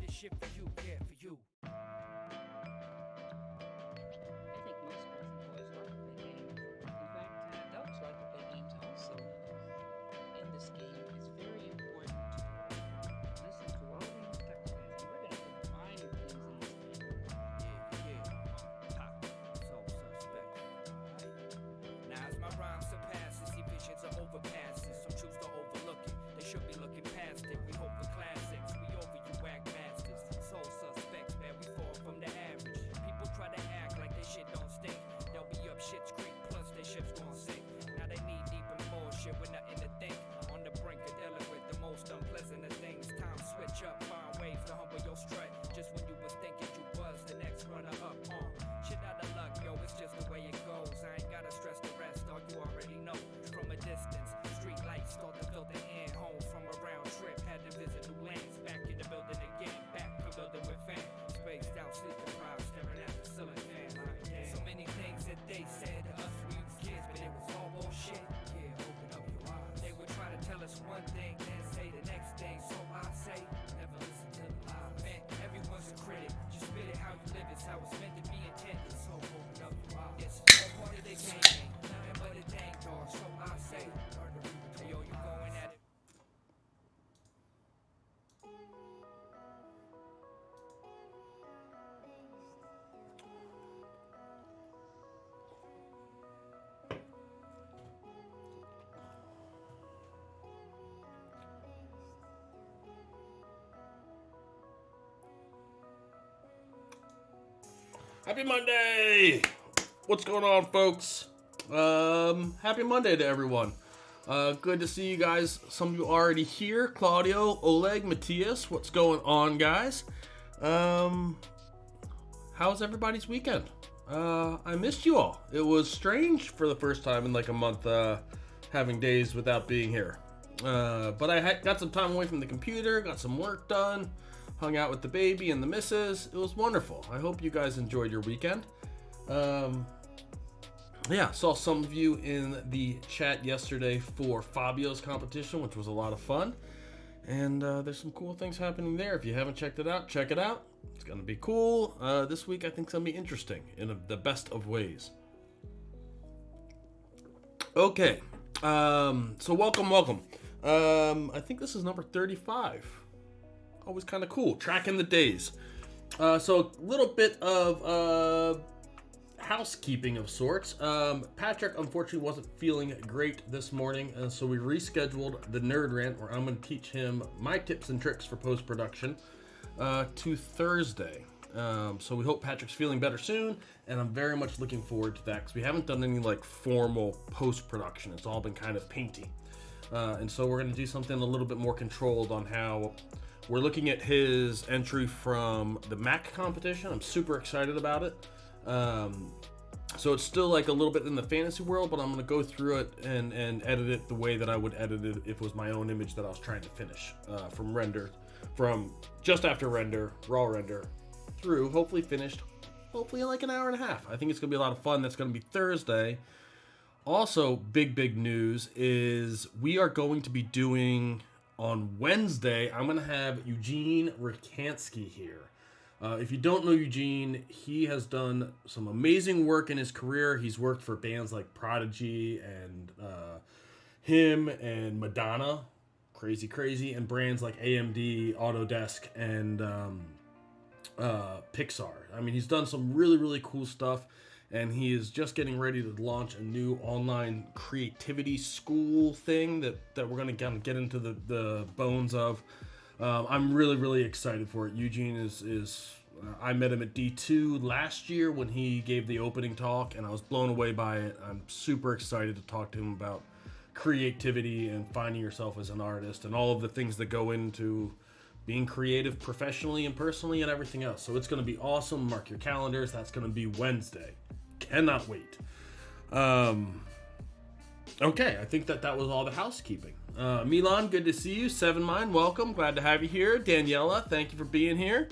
this shit for you, yeah, for you. I think most girls and boys like to play games. In fact, adults like to play games also. In this game, it's very important to listen to all the instructions, and we're going to put minor things in this game. Yeah. Pop, so suspect. Right? Now as my rhyme surpasses, see visions are overpasses. Some choose to overlook it. They should be looking past it. We hope for classics. We over you whack masters. Soul suspects, man, we fall from the average. People try to act like they shit don't stink. They'll be up shit's creek, plus their ship's gonna sink. Now they knee deep in bullshit with nothing to think. On the brink of dealing with the most unpleasant of things. Time switch up, find ways to humble your strut. Just when you was thinking you was the next runner up. Shit out of luck, yo, it's just the way it goes. I ain't gotta stress the rest, all you already know. From a distance, street lights start to filter in. Home from a round trip, had to visit new lands. Back in the building again, back from building with fam. Spaced out, sleep deprived, staring at the ceiling fan. So many things that they said to us when we was kids, but it was all bullshit. Yeah, open up your eyes. They would try to tell us one thing, then say the next thing. So I say, never listen to the lies. Man, everyone's a critic. Just spit it how you live, it's how it's meant to be intended. So open up your eyes. It's all part of the game, nothing but a dang dog. So I say, yo, you going at it. Happy Monday! What's going on, folks? Happy Monday to everyone. Good to see you guys. Some of you already here. Claudio, Oleg, Matthias, what's going on, guys? How's everybody's weekend? I missed you all. It was strange for the first time in like a month, having days without being here. But I got some time away from the computer, got some work done. Hung out with the baby and the missus. It was wonderful. I hope you guys enjoyed your weekend. Saw some of you in the chat yesterday for Fabio's competition, which was a lot of fun. And there's some cool things happening there. If you haven't checked it out, check it out. It's going to be cool. This week I think it's going to be interesting in the best of ways. Okay. So welcome. I think this is number 35. Always kind of cool, tracking the days. So a little bit of housekeeping of sorts. Patrick unfortunately wasn't feeling great this morning, and so we rescheduled the Nerd Rant, where I'm going to teach him my tips and tricks for post-production, to Thursday. So we hope Patrick's feeling better soon, and I'm very much looking forward to that, because we haven't done any like formal post-production. It's all been kind of painty. And so we're going to do something a little bit more controlled on how we're looking at his entry from the Mac competition. I'm super excited about it. So it's still like a little bit in the fantasy world, but I'm going to go through it and edit it the way that I would edit it if it was my own image that I was trying to finish from just after render, raw render, through, hopefully finished, hopefully in like an hour and a half. I think it's going to be a lot of fun. That's going to be Thursday. Also, big news is we are going to be doing... On Wednesday, I'm going to have Eugene Rikansky here. If you don't know Eugene, he has done some amazing work in his career. He's worked for bands like Prodigy and him and Madonna, crazy, and brands like AMD, Autodesk, and Pixar. I mean, he's done some really cool stuff. And he is just getting ready to launch a new online creativity school thing that we're going to kind of get into the bones of. I'm really excited for it. Eugene is I met him at D2 last year when he gave the opening talk, and I was blown away by it. I'm super excited to talk to him about creativity and finding yourself as an artist and all of the things that go into being creative professionally and personally and everything else. So it's going to be awesome. Mark your calendars. That's going to be Wednesday. Cannot wait. Okay, I think that was all the housekeeping. Milan, good to see you. Seven Mind, welcome. Glad to have you here. Daniela, thank you for being here.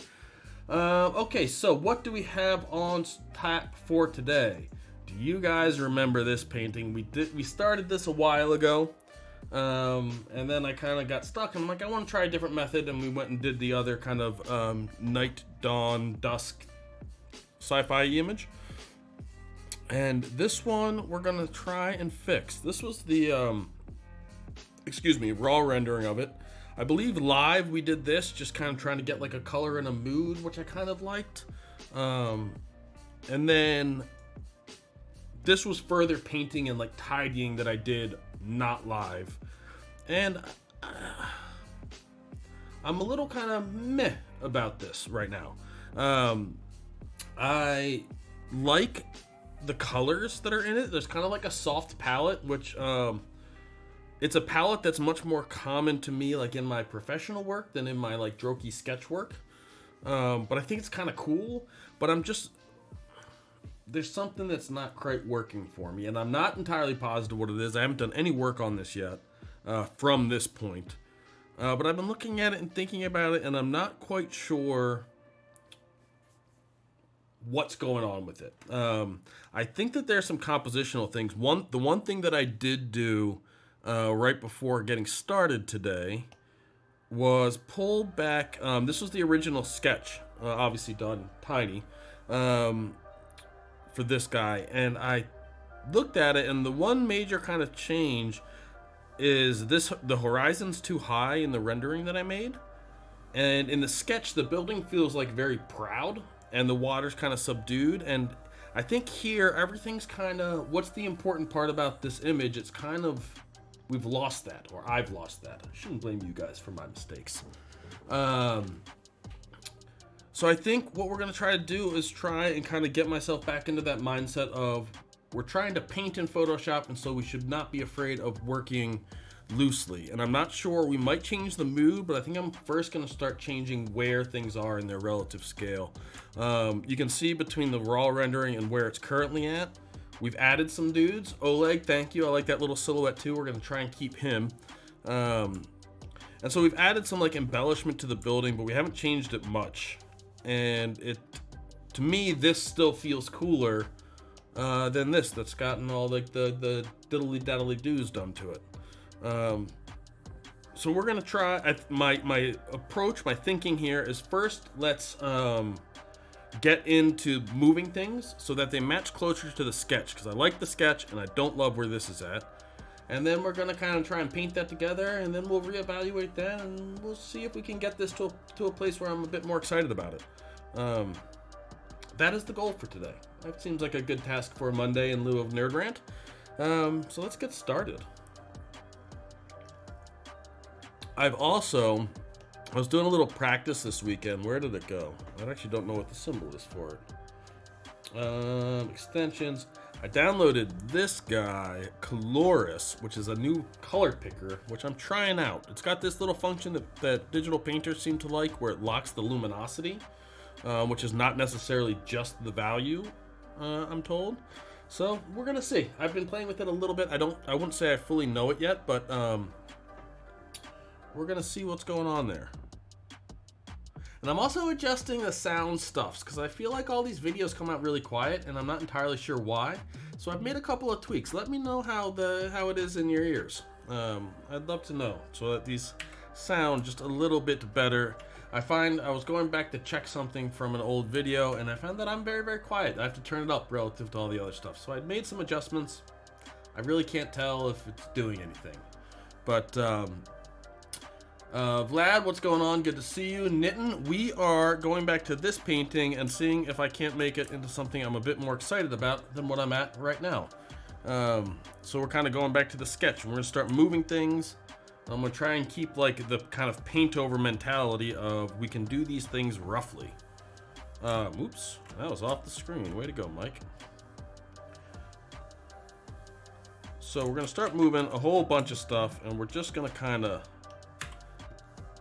Okay, so what do we have on tap for today? Do you guys remember this painting? We started this a while ago. And then I kind of got stuck, and I'm like, I want to try a different method, and we went and did the other kind of night, dawn, dusk sci-fi image. And this one we're gonna try and fix. This was the raw rendering of it. I believe live we did this, just kind of trying to get like a color and a mood, which I kind of liked. And then this was further painting and like tidying that I did not live. And I'm a little kind of meh about this right now. I like the colors that are in it. There's kind of like a soft palette, which it's a palette that's much more common to me like in my professional work than in my like jokey sketch work. But I think it's kind of cool, but there's something that's not quite working for me, and I'm not entirely positive what it is. I haven't done any work on this yet from this point, but I've been looking at it and thinking about it, and I'm not quite sure what's going on with it. I think that there's some compositional things. The one thing that I did do right before getting started today was pull back. This was the original sketch, obviously done tiny, for this guy, and I looked at it, and the one major kind of change is the horizon's too high in the rendering that I made, and in the sketch the building feels like very proud and the water's kind of subdued. And I think here everything's kind of, what's the important part about this image, it's kind of, we've lost that, or I've lost that. I shouldn't blame you guys for my mistakes. So I think what we're going to try to do is try and kind of get myself back into that mindset of, we're trying to paint in Photoshop, and so we should not be afraid of working loosely. And I'm not sure, we might change the mood, but I think I'm first going to start changing where things are in their relative scale. You can see between the raw rendering and where it's currently at, we've added some dudes. Oleg, thank you. I like that little silhouette too. We're going to try and keep him. And so we've added some like embellishment to the building, but we haven't changed it much. And to me, this still feels cooler than this that's gotten all like the diddly daddly doos done to it. So we're gonna try. My approach, my thinking here is, first let's get into moving things so that they match closer to the sketch, because I like the sketch and I don't love where this is at. And then we're gonna kind of try and paint that together, and then we'll reevaluate that, and we'll see if we can get this to a place where I'm a bit more excited about it. That is the goal for today. That seems like a good task for a Monday in lieu of Nerd Rant. So let's get started. I was doing a little practice this weekend. Where did it go? I actually don't know what the symbol is for it. Extensions. I downloaded this guy, Coloris, which is a new color picker, which I'm trying out. It's got this little function that digital painters seem to like, where it locks the luminosity, which is not necessarily just the value, I'm told. So we're gonna see. I've been playing with it a little bit. I wouldn't say I fully know it yet, but we're gonna see what's going on there. And I'm also adjusting the sound stuffs, because I feel like all these videos come out really quiet, and I'm not entirely sure why. So I've made a couple of tweaks. Let me know how it is in your ears. I'd love to know, so that these sound just a little bit better. I was going back to check something from an old video, and I found that I'm very, very quiet. I have to turn it up relative to all the other stuff. So I'd made some adjustments. I really can't tell if it's doing anything. But Vlad, what's going on? Good to see you. Nitin, we are going back to this painting and seeing if I can't make it into something I'm a bit more excited about than what I'm at right now. So we're kind of going back to the sketch, and we're going to start moving things. I'm going to try and keep like the kind of paint over mentality of, we can do these things roughly. Oops, that was off the screen. Way to go, Mike. So we're going to start moving a whole bunch of stuff, and we're just going to kind of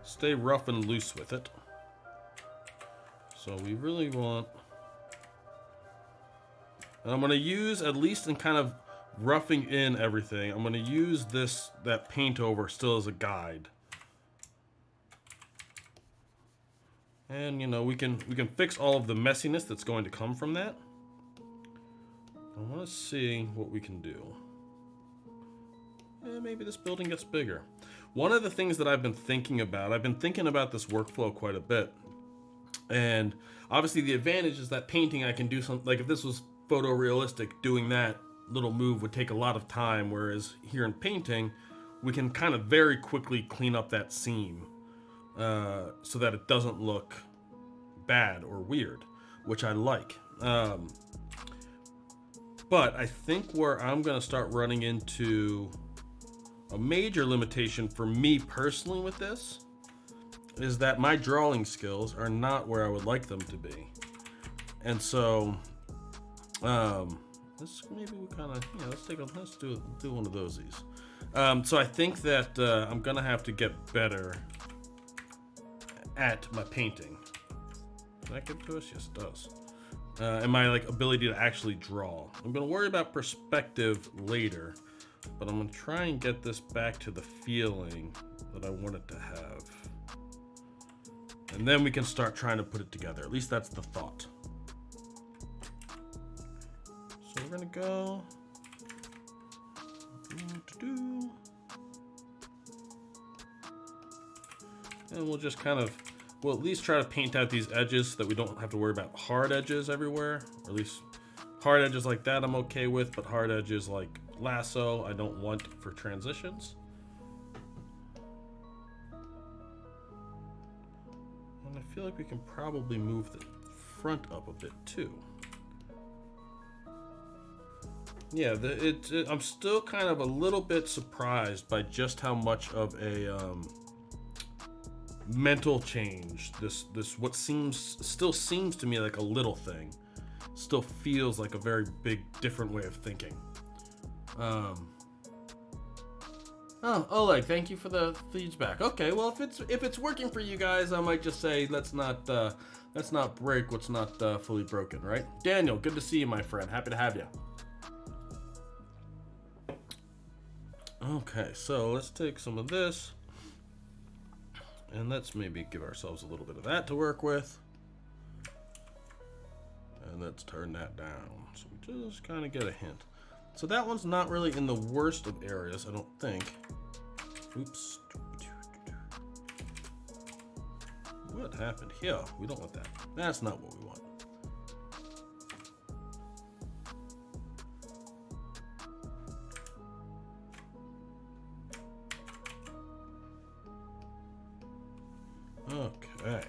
stay rough and loose with it. So we really want, and I'm going to use, at least in kind of roughing in everything, I'm going to use that paint over still as a guide. And you know, we can fix all of the messiness that's going to come from that. I want to see what we can do. maybe this building gets bigger. One of the things that I've been thinking about this workflow quite a bit. And obviously the advantage is that painting I can do something, like if this was photorealistic, doing that little move would take a lot of time, whereas here in painting, we can kind of very quickly clean up that seam so that it doesn't look bad or weird, which I like. But I think where I'm going to start running into a major limitation for me personally with this is that my drawing skills are not where I would like them to be. And so, let's maybe we kind of, let's do one of those. So I think that I'm gonna have to get better at my painting. Does that give it to us? Yes, it does. And my ability to actually draw. I'm gonna worry about perspective later, but I'm gonna try and get this back to the feeling that I want it to have. And then we can start trying to put it together. At least that's the thought. So we're gonna go. And we'll just we'll at least try to paint out these edges so that we don't have to worry about hard edges everywhere. Or at least hard edges like that I'm okay with, but hard edges like lasso I don't want for transitions. And I feel like we can probably move the front up a bit too. Yeah, I'm still kind of a little bit surprised by just how much of a mental change this what still seems to me like a little thing still feels like a very big different way of thinking. Oleg, thank you for the feedback. Okay, well if it's working for you guys, I might just say let's not break what's not fully broken, right? Daniel, good to see you, my friend. Happy to have you. Okay, so let's take some of this and let's maybe give ourselves a little bit of that to work with. And let's turn that down so we just kind of get a hint. So that one's not really in the worst of areas, I don't think. Oops. What happened here? We don't want that. That's not what we want. Okay,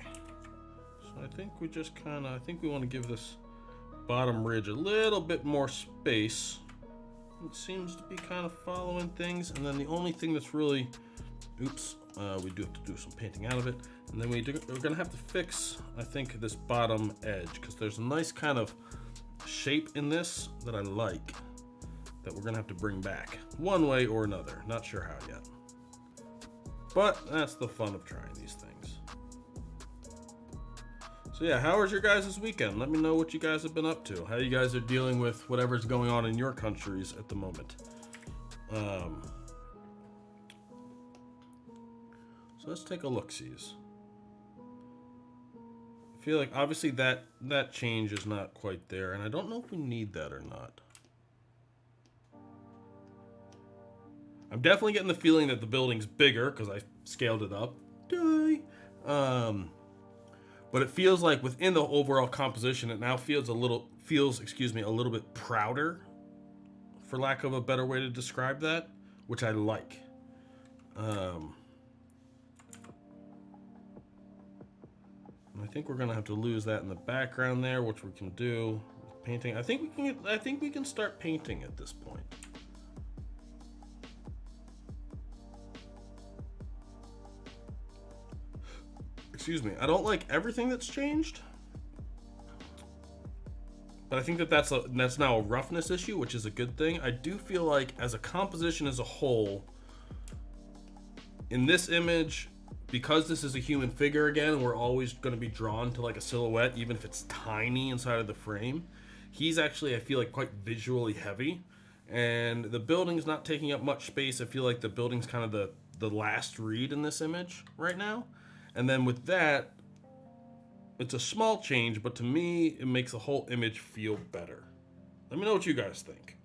so I think we just I think we want to give this bottom ridge a little bit more space. It seems to be kind of following things, and then the only thing that's really, we do have to do some painting out of it, and then we're gonna have to fix, I think, this bottom edge, because there's a nice kind of shape in this that I like, that we're gonna have to bring back, one way or another. Not sure how yet. But that's the fun of trying these things. So yeah, how was your guys' weekend? Let me know what you guys have been up to. How you guys are dealing with whatever's going on in your countries at the moment. So let's take a look-sees. I feel like obviously that change is not quite there, and I don't know if we need that or not. I'm definitely getting the feeling that the building's bigger because I scaled it up. But it feels like within the overall composition, it now feels a little bit prouder, for lack of a better way to describe that, which I like. I think we're gonna have to lose that in the background there, which we can do with painting. I think we can start painting at this point. Excuse me. I don't like everything that's changed, but I think that's now a roughness issue, which is a good thing. I do feel like as a composition as a whole, in this image, because this is a human figure again, we're always going to be drawn to like a silhouette, even if it's tiny inside of the frame. He's actually, I feel like, quite visually heavy, and the building's not taking up much space. I feel like the building's kind of the last read in this image right now. And then with that, it's a small change, but to me, it makes the whole image feel better. Let me know what you guys think.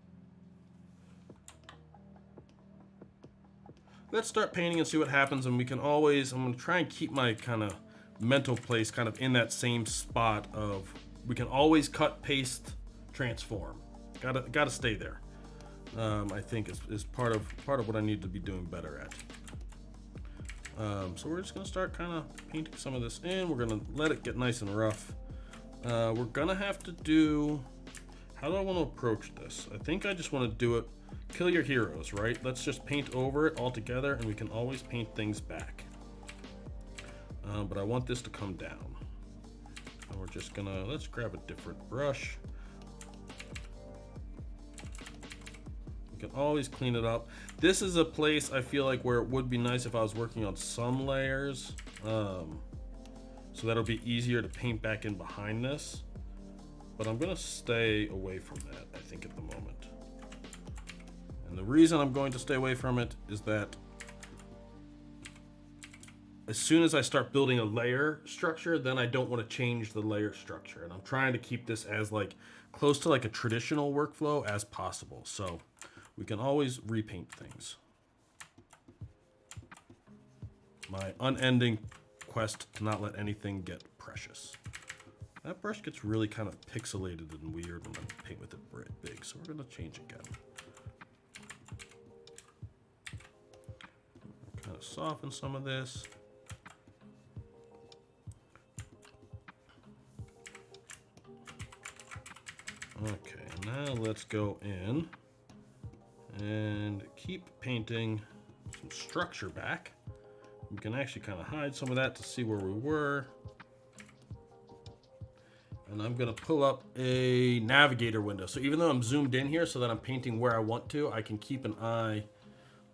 let's start painting and see what happens. And we can always, I'm gonna try and keep my kind of mental place kind of in that same spot of, we can always cut, paste, transform. Gotta stay there. I think is part of what I need to be doing better at. So we're just gonna start kind of painting some of this in. We're gonna let it get nice and rough. We're gonna have to do, how do I want to approach this? I think I just want to do it, kill your heroes, right? Let's just paint over it all together, and we can always paint things back. But I want this to come down. And we're just gonna, let's grab a different brush. We can always clean it up. This is a place I feel like where it would be nice if I was working on some layers. So that'll be easier to paint back in behind this. But I'm gonna stay away from that, I think, at the moment. And the reason I'm going to stay away from it is that as soon as I start building a layer structure, then I don't want to change the layer structure. And I'm trying to keep this as like close to like a traditional workflow as possible. So we can always repaint things. My unending quest to not let anything get precious. That brush gets really kind of pixelated and weird when I paint with it big, so we're gonna change again. Kind of soften some of this. Okay, now let's go in and keep painting some structure back. We can actually kind of hide some of that to see where we were. And I'm gonna pull up a navigator window. So even though I'm zoomed in here so that I'm painting where I want to, I can keep an eye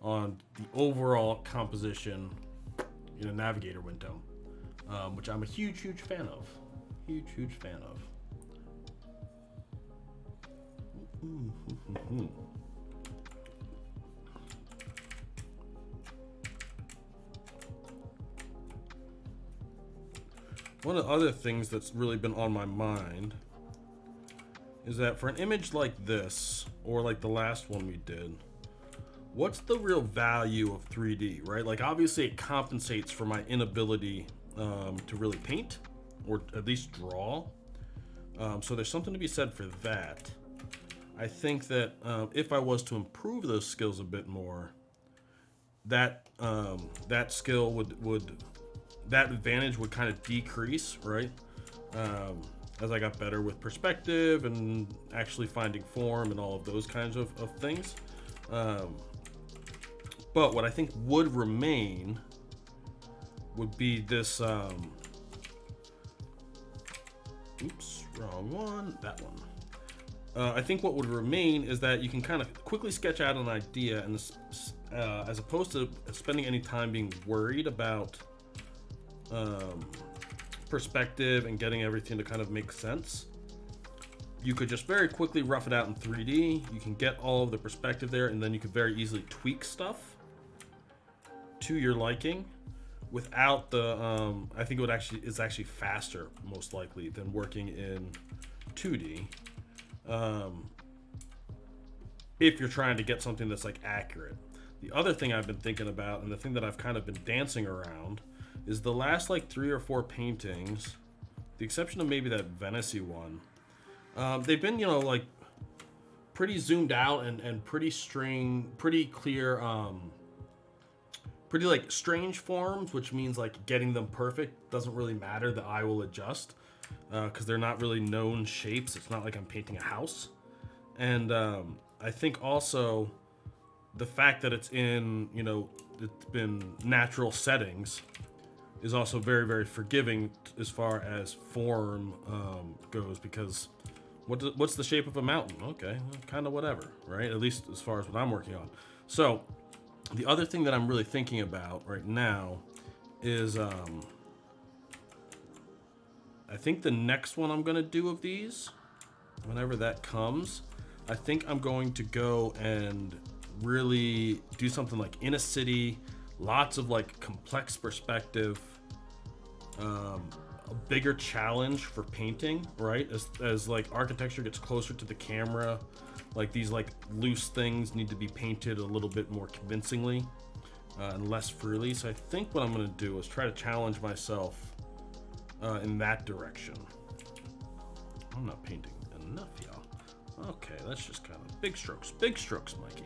on the overall composition in a navigator window, which I'm a huge fan of. Huge fan of. One of the other things that's really been on my mind is that for an image like this, or like the last one we did, what's the real value of 3D, right? Like obviously it compensates for my inability to really paint, or at least draw. So there's something to be said for that. I think that if I was to improve those skills a bit more, that that skill would that advantage would kind of decrease, right? As I got better with perspective and actually finding form and all of those kinds of things. But what I think would remain would be this, oops, wrong one, that one. I think what would remain is that you can kind of quickly sketch out an idea, and as opposed to spending any time being worried about perspective and getting everything to kind of make sense, you could just very quickly rough it out in 3D. You can get all of the perspective there, and then you could very easily tweak stuff to your liking without the I think it's actually faster, most likely, than working in 2D. If you're trying to get something that's like accurate. The other thing I've been thinking about, and the thing that I've kind of been dancing around, is the last like 3 or 4 paintings, the exception of maybe that Venice-y one, they've been, you know, like pretty zoomed out and pretty clear, pretty like strange forms, which means like getting them perfect doesn't really matter. The eye will adjust because they're not really known shapes. It's not like I'm painting a house. And I think also the fact that it's in, you know, it's been natural settings is also very, very forgiving as far as form goes, because what's the shape of a mountain? Okay, well, kind of whatever, right? At least as far as what I'm working on. So the other thing that I'm really thinking about right now is I think the next one I'm gonna do of these, whenever that comes, I think I'm going to go and really do something like in a city, lots of like complex perspective, a bigger challenge for painting, right? As like architecture gets closer to the camera, like these like loose things need to be painted a little bit more convincingly. and less freely. So I think what I'm going to do is try to challenge myself in that direction. I'm not painting enough, y'all. Okay, that's just kind of big strokes, Mikey.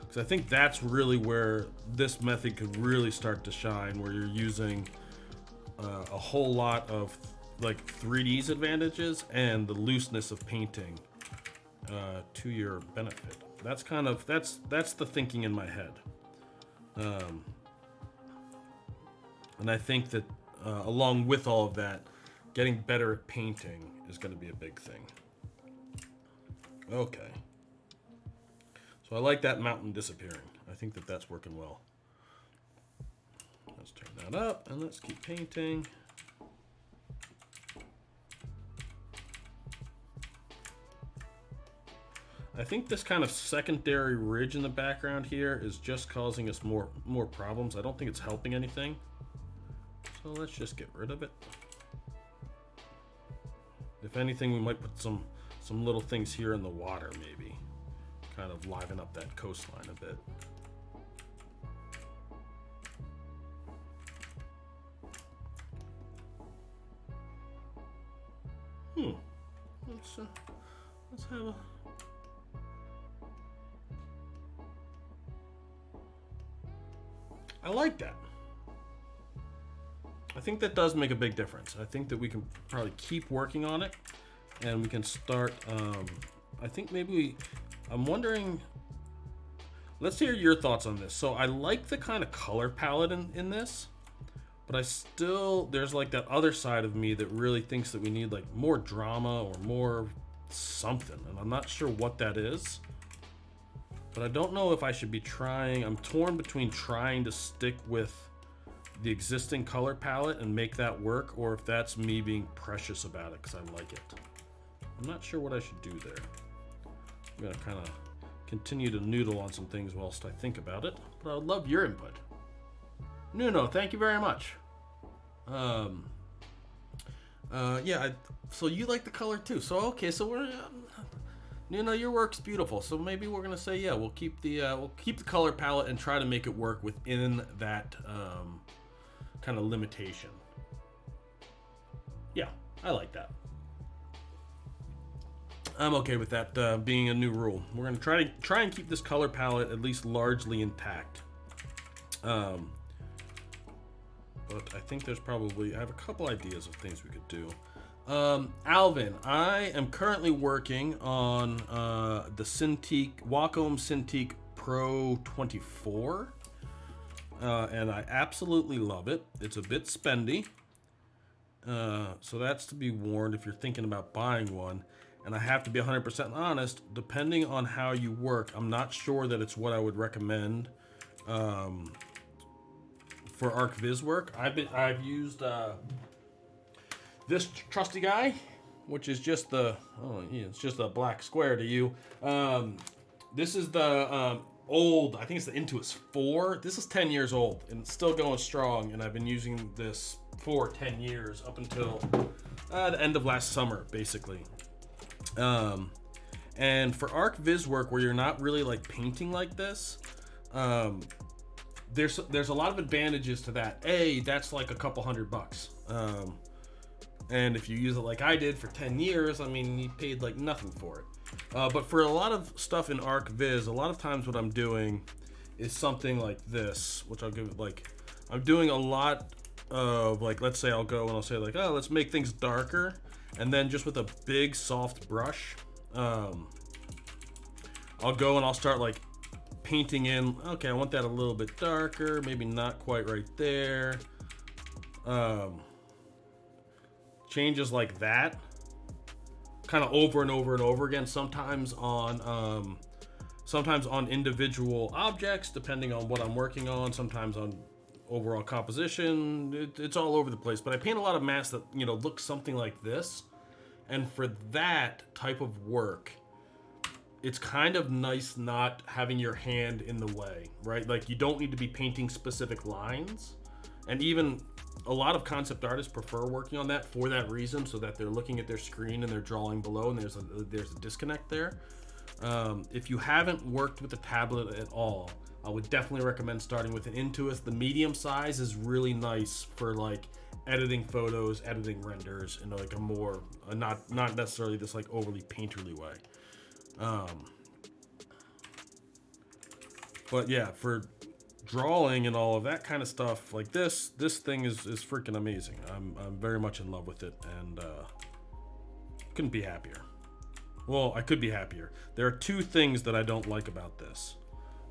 Because I think that's really where this method could really start to shine, where you're using a whole lot of like 3D's advantages and the looseness of painting to your benefit. That's kind of that's the thinking in my head, and I think that along with all of that, getting better at painting is going to be a big thing. Okay, so I like that mountain disappearing. I think that that's working well. Let's turn that up and let's keep painting. I think this kind of secondary ridge in the background here is just causing us more problems. I don't think it's helping anything. So let's just get rid of it. If anything, we might put some little things here in the water, maybe. Kind of liven up that coastline a bit. Let's have a... I like that. I think that does make a big difference. I think that we can probably keep working on it, and we can start, I think maybe I'm wondering, let's hear your thoughts on this. So I like the kind of color palette in this, but I still, there's like that other side of me that really thinks that we need like more drama or more something, and I'm not sure what that is. But I don't know if I should be trying, I'm torn between trying to stick with the existing color palette and make that work, or if that's me being precious about it because I like it. I'm not sure what I should do there. I'm gonna kind of continue to noodle on some things whilst I think about it, but I would love your input. Nuno, thank you very much. Yeah, so you like the color too. So okay, so we're... Nuno, your work's beautiful, so maybe we're gonna say, yeah, we'll keep the color palette and try to make it work within that kind of limitation. Yeah, I like that. I'm okay with that being a new rule. We're gonna try and keep this color palette at least largely intact. But I think there's probably, I have a couple ideas of things we could do. Alvin, I am currently working on the Wacom Cintiq Pro 24, and I absolutely love it. It's a bit spendy, so that's to be warned if you're thinking about buying one. And I have to be 100% honest, depending on how you work, I'm not sure that it's what I would recommend for ArcViz work. I've used this trusty guy, which is just it's just a black square to you. This is the old, I think it's the Intuos 4. This is 10 years old and it's still going strong, and I've been using this for 10 years up until the end of last summer, basically. And for ArcViz work, where you're not really like painting like this, there's a lot of advantages to that. That's like a couple $100. And if you use it like I did for 10 years, I mean, you paid like nothing for it. But for a lot of stuff in ArcViz, a lot of times what I'm doing is something like this, which I'll give it like, I'm doing a lot of like, let's say I'll go and I'll say like, oh, let's make things darker. And then just with a big soft brush, I'll go and I'll start like painting in, okay, I want that a little bit darker, maybe not quite right there. Changes like that, kind of over and over and over again, sometimes on individual objects, depending on what I'm working on, sometimes on overall composition. It's all over the place, but I paint a lot of masks that, you know, look something like this. And for that type of work, it's kind of nice not having your hand in the way, right? Like, you don't need to be painting specific lines. And even a lot of concept artists prefer working on that for that reason, so that they're looking at their screen and they're drawing below, and there's a disconnect there. If you haven't worked with the tablet at all, I would definitely recommend starting with an Intuos. The medium size is really nice for like editing photos, editing renders in like a more not necessarily this like overly painterly way. But yeah, for drawing and all of that kind of stuff, like this thing is freaking amazing. I'm very much in love with it, and couldn't be happier. Well, I could be happier. There are two things that I don't like about this.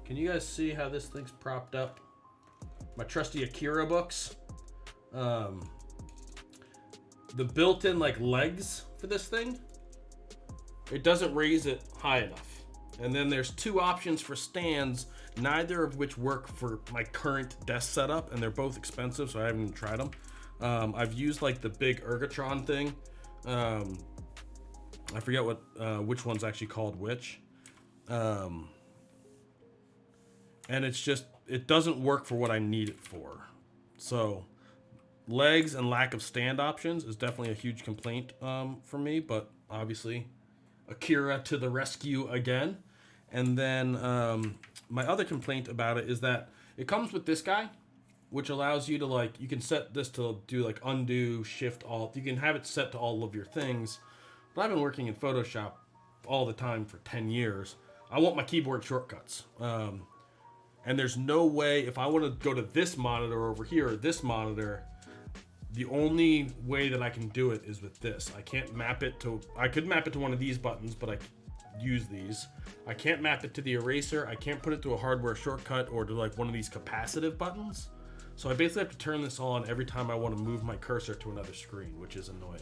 Can you guys see how this thing's propped up? My trusty Akira books. The built-in like legs for this thing, it doesn't raise it high enough. And then there's two options for stands, neither of which work for my current desk setup, and they're both expensive, so I haven't even tried them. I've used like the big Ergotron thing. I forget which one's actually called which. And it's just, it doesn't work for what I need it for. So legs and lack of stand options is definitely a huge complaint for me, but obviously Akira to the rescue again. And then my other complaint about it is that it comes with this guy, which allows you to like, you can set this to do like undo, shift, alt. You can have it set to all of your things. But I've been working in Photoshop all the time for 10 years. I want my keyboard shortcuts. And there's no way, if I want to go to this monitor over here, or this monitor, the only way that I can do it is with this. I can't map it to, I could map it to one of these buttons, but I use these. I can't map it to the eraser. I can't put it to a hardware shortcut or to like one of these capacitive buttons. So I basically have to turn this on every time I want to move my cursor to another screen, which is annoying.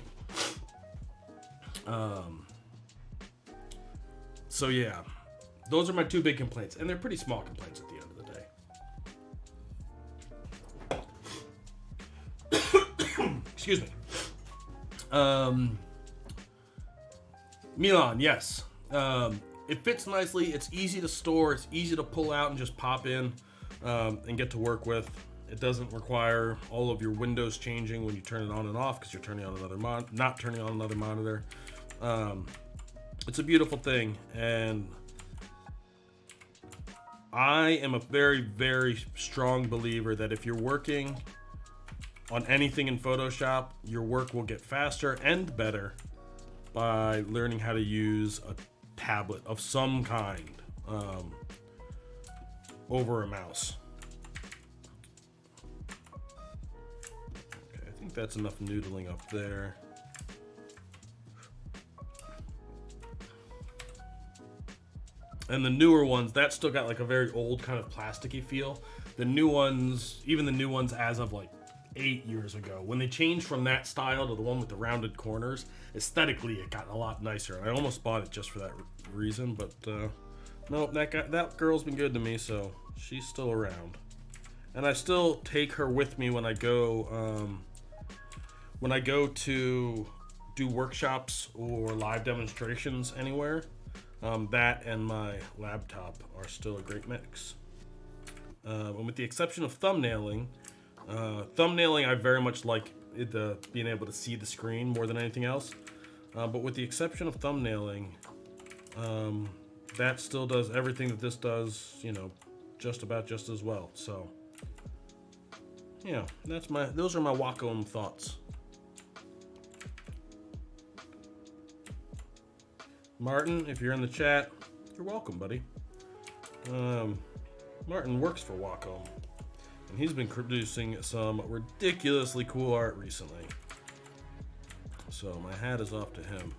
So yeah, those are my two big complaints, and they're pretty small complaints at the end of the day. Excuse me. Milan, yes. It fits nicely. It's easy to store. It's easy to pull out and just pop in and get to work with. It doesn't require all of your windows changing when you turn it on and off because you're turning on another not turning on another monitor. It's a beautiful thing, and I am a very, very strong believer that if you're working on anything in Photoshop, your work will get faster and better by learning how to use a tablet of some kind over a mouse. Okay, I think that's enough noodling up there. And the newer ones, that still got like a very old kind of plasticky feel. The new ones, even the new ones as of like 8 years ago, when they changed from that style to the one with the rounded corners, aesthetically it got a lot nicer. I almost bought it just for that reason, but no, that girl's been good to me, so she's still around. And I still take her with me when I go to do workshops or live demonstrations anywhere. That and my laptop are still a great mix. And with the exception of thumbnailing, I very much like being able to see the screen more than anything else. But with the exception of thumbnailing, that still does everything that this does, just about just as well. So, yeah, those are my Wacom thoughts. Martin, if you're in the chat, you're welcome, buddy. Martin works for Wacom, and he's been producing some ridiculously cool art recently. So my hat is off to him.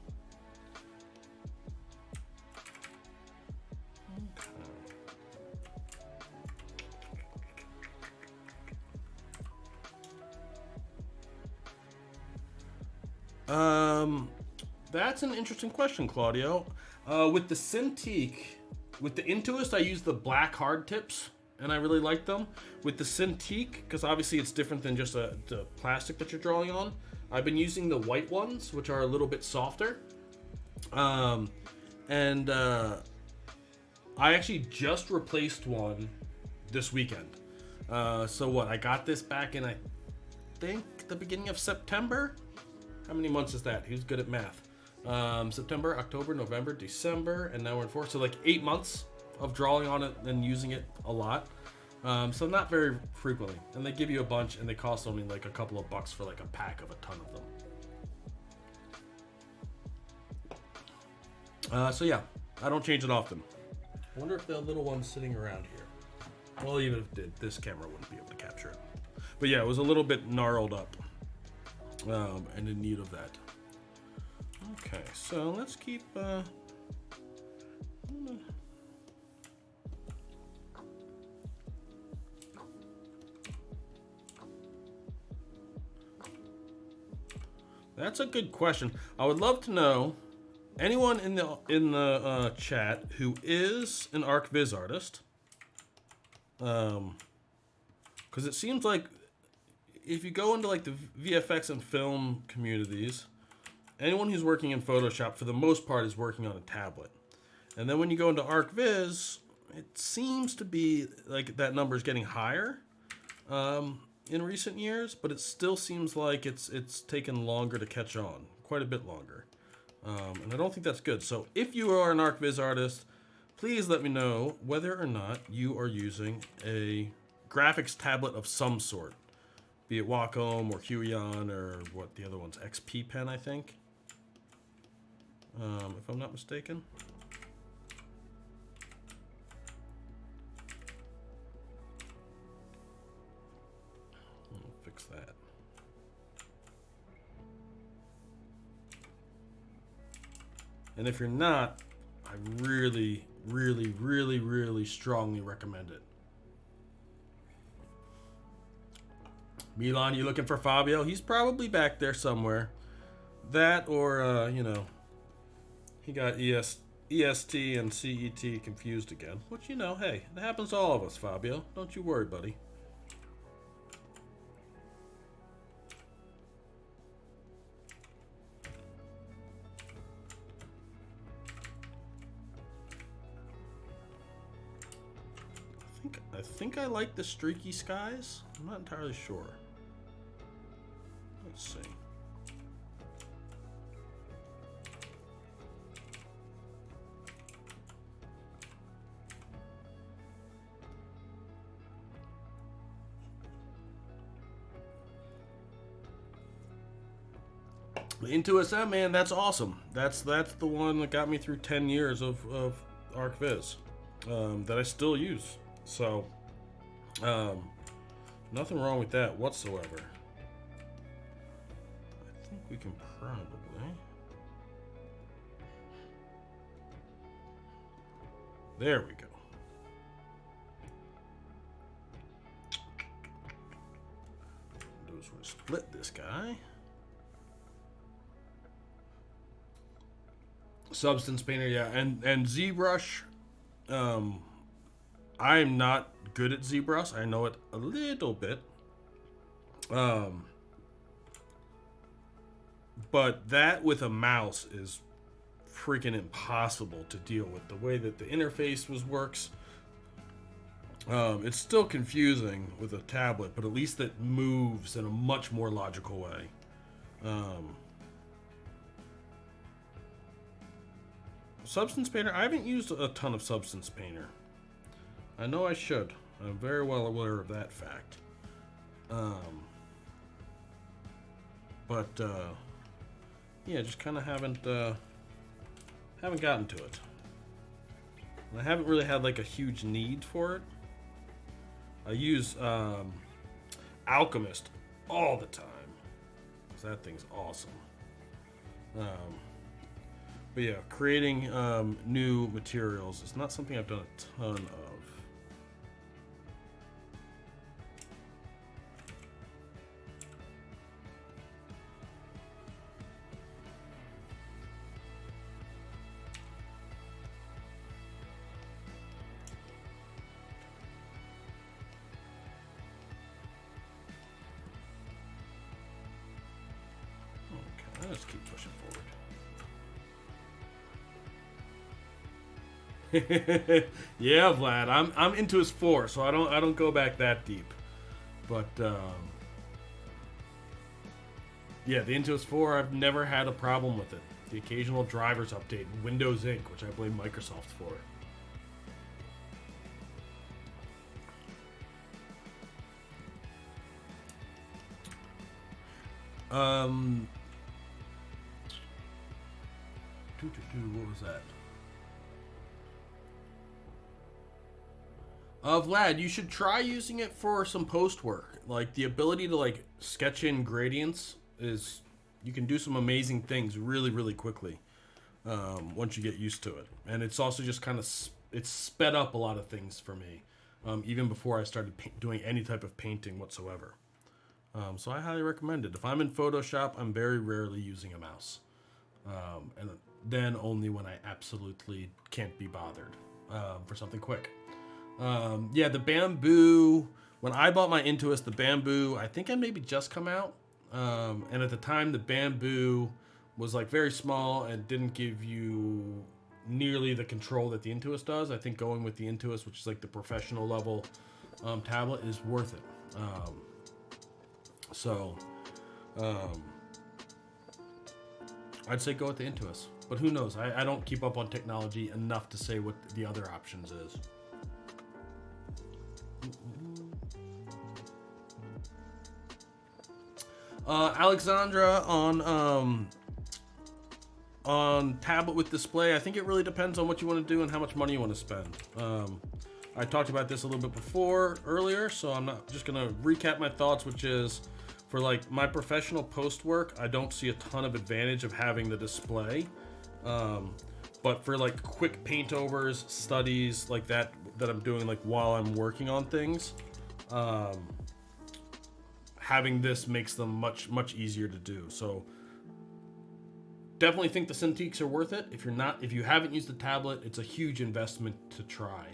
That's an interesting question, Claudio. With the Cintiq, with the Intuos, I use the black hard tips, and I really like them. With the Cintiq, because obviously it's different than just the plastic that you're drawing on, I've been using the white ones, which are a little bit softer. I actually just replaced one this weekend. So what? I got this back in, I think, the beginning of September. How many months is that? Who's good at math? September, October, November, December, and now we're in 4. So like 8 months of drawing on it and using it a lot. So not very frequently. And they give you a bunch, and they cost only like a couple of bucks for like a pack of a ton of them. So yeah, I don't change it often. I wonder if the little one's sitting around here. Well, even if it did, this camera wouldn't be able to capture it. But yeah, it was a little bit gnarled up, and in need of that. Okay, so let's keep. That's a good question. I would love to know anyone in the chat who is an ArcViz artist, because it seems like if you go into like the VFX and film communities, anyone who's working in Photoshop for the most part is working on a tablet, and then when you go into ArcViz, it seems to be like that number is getting higher in recent years, but it still seems like it's taken longer to catch on, quite a bit longer. And I don't think that's good. So if you are an ArcViz artist, please let me know whether or not you are using a graphics tablet of some sort, be it Wacom or Huion or what the other one's, XP Pen, I think, if I'm not mistaken. I'll fix that. And if you're not, I really, really, really, really strongly recommend it. Milan, you looking for Fabio? He's probably back there somewhere. That or, you know, he got EST and CET confused again. Which, you know, hey, it happens to all of us, Fabio. Don't you worry, buddy. I think I like the streaky skies. I'm not entirely sure. Let's see. The Intuos, man, that's awesome. That's the one that got me through 10 years of ArcViz that I still use. So, nothing wrong with that whatsoever. I think we can probably. There we go. Do is we'll split this guy. Substance Painter, yeah, and ZBrush. I'm not good at ZBrush. I know it a little bit. But that with a mouse is freaking impossible to deal with. The way that the interface works. It's still confusing with a tablet, but at least it moves in a much more logical way. Substance Painter, I haven't used a ton of Substance Painter. I know I should. I'm very well aware of that fact. Yeah, just kind of haven't gotten to it. And I haven't really had like a huge need for it. I use Alchemist all the time, because that thing's awesome. But yeah, creating new materials is not something I've done a ton of. Okay, let's keep pushing forward. Yeah, Vlad, I'm into his 4, so I don't go back that deep. But yeah, the Intuos 4, I've never had a problem with it. The occasional drivers update, Windows Inc., which I blame Microsoft for. Um, what was that? Vlad, you should try using it for some post work. Like the ability to like sketch in gradients is, you can do some amazing things really, really quickly once you get used to it. And it's also just kind of it's sped up a lot of things for me, even before I started doing any type of painting whatsoever. So I highly recommend it. If I'm in Photoshop, I'm very rarely using a mouse, and then only when I absolutely can't be bothered for something quick. Yeah, the Bamboo, when I bought my Intuos, the Bamboo, I think had maybe just come out. And at the time, the Bamboo was like very small and didn't give you nearly the control that the Intuos does. I think going with the Intuos, which is like the professional level tablet, is worth it. I'd say go with the Intuos. But who knows? I don't keep up on technology enough to say what the other options is. Alexandra, on tablet with display, I think it really depends on what you want to do and how much money you want to spend. I talked about this a little bit earlier, so I'm not just gonna recap my thoughts, which is for like my professional post work, I don't see a ton of advantage of having the display. But for like quick paintovers, studies like that I'm doing like while I'm working on things, having this makes them much easier to do. So definitely think the Cintiqs are worth it. If you haven't used the tablet, it's a huge investment to try.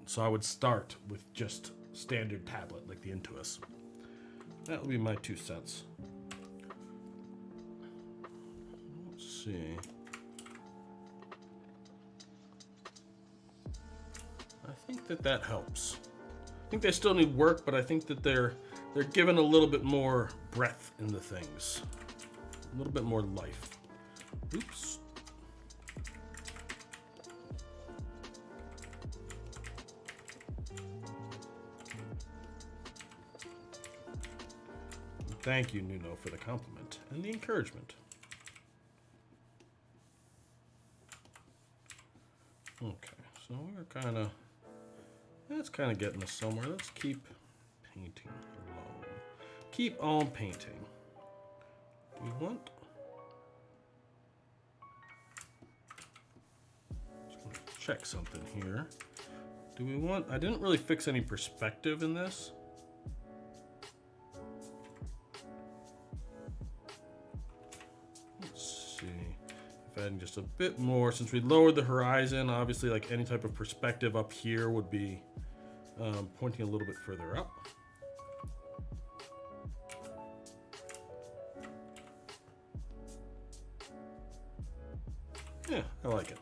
So I would start with just standard tablet like the Intuos. That would be my 2 cents. Let's see. I think that helps. I think they still need work, but I think that they're given a little bit more breadth in the things. A little bit more life. Oops. Thank you, Nuno, for the compliment and the encouragement. Okay, so that's kind of getting us somewhere. Let's keep painting alone. Keep on painting. We want... Just gonna check something here. Do we want... I didn't really fix any perspective in this. Adding just a bit more, since we lowered the horizon, obviously like any type of perspective up here would be pointing a little bit further up. Yeah, I like it.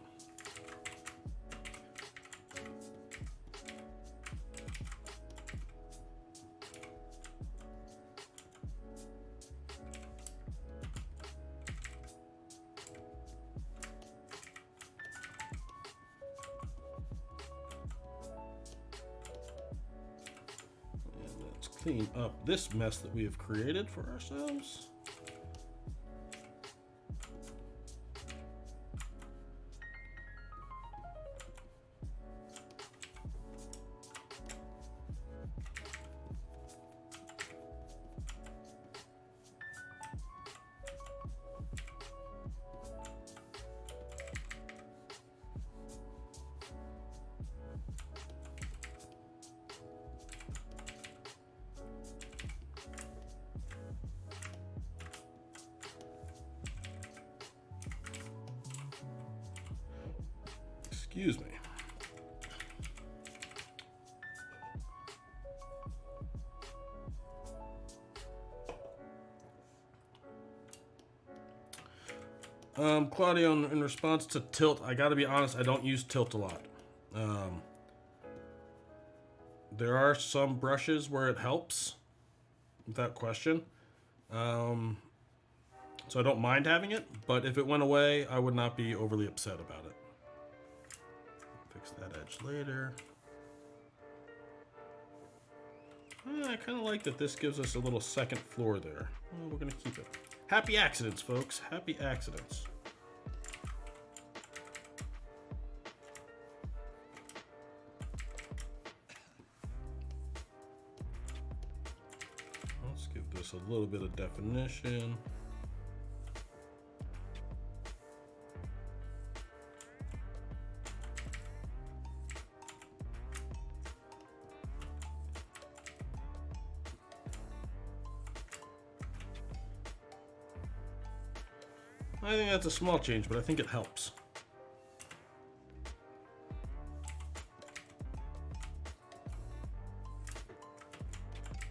Clean up this mess that we have created for ourselves. Excuse me. Claudio, in response to tilt, I gotta be honest, I don't use tilt a lot. There are some brushes where it helps, without question. So I don't mind having it, but if it went away, I would not be overly upset about it. Fix that edge later. I kind of like that this gives us a little second floor there. Well, we're going to keep it. Happy accidents, folks. Happy accidents. Let's give this a little bit of definition. I think that's a small change, but I think it helps.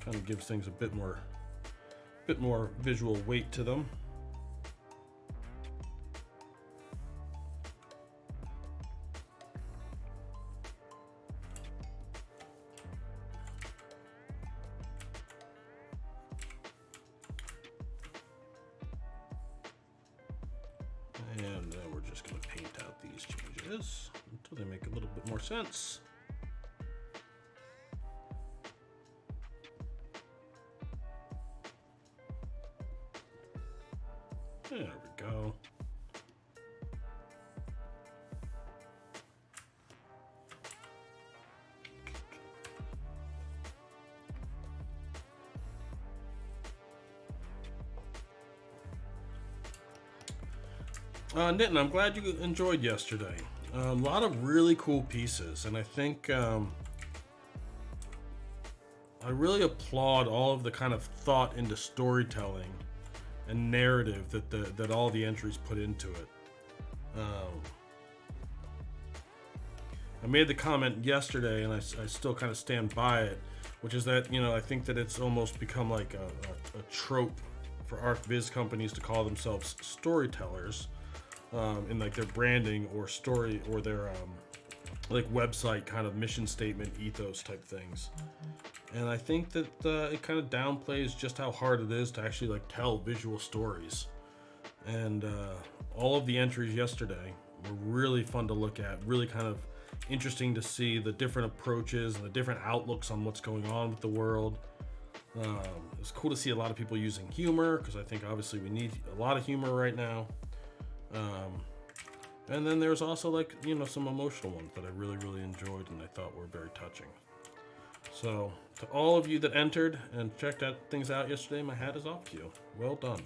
Kind of gives things a bit more visual weight to them. And then we're just going to paint out these changes until they make a little bit more sense. There we go. Nitin, I'm glad you enjoyed yesterday. A lot of really cool pieces, and I think I really applaud all of the kind of thought into storytelling and narrative that all the entries put into it. I made the comment yesterday, and I still kind of stand by it, which is that, you know, I think that it's almost become like a trope for art viz companies to call themselves storytellers. In like their branding or story or their like website kind of mission statement ethos type things. And I think that it kind of downplays just how hard it is to actually like tell visual stories. And all of the entries yesterday were really fun to look at, really kind of interesting to see the different approaches and the different outlooks on what's going on with the world. It's cool to see a lot of people using humor, because I think obviously we need a lot of humor right now. And then there's also, like, you know, some emotional ones that I really, really enjoyed and I thought were very touching. So to all of you that entered and checked out things out yesterday, my hat is off to you. Well done.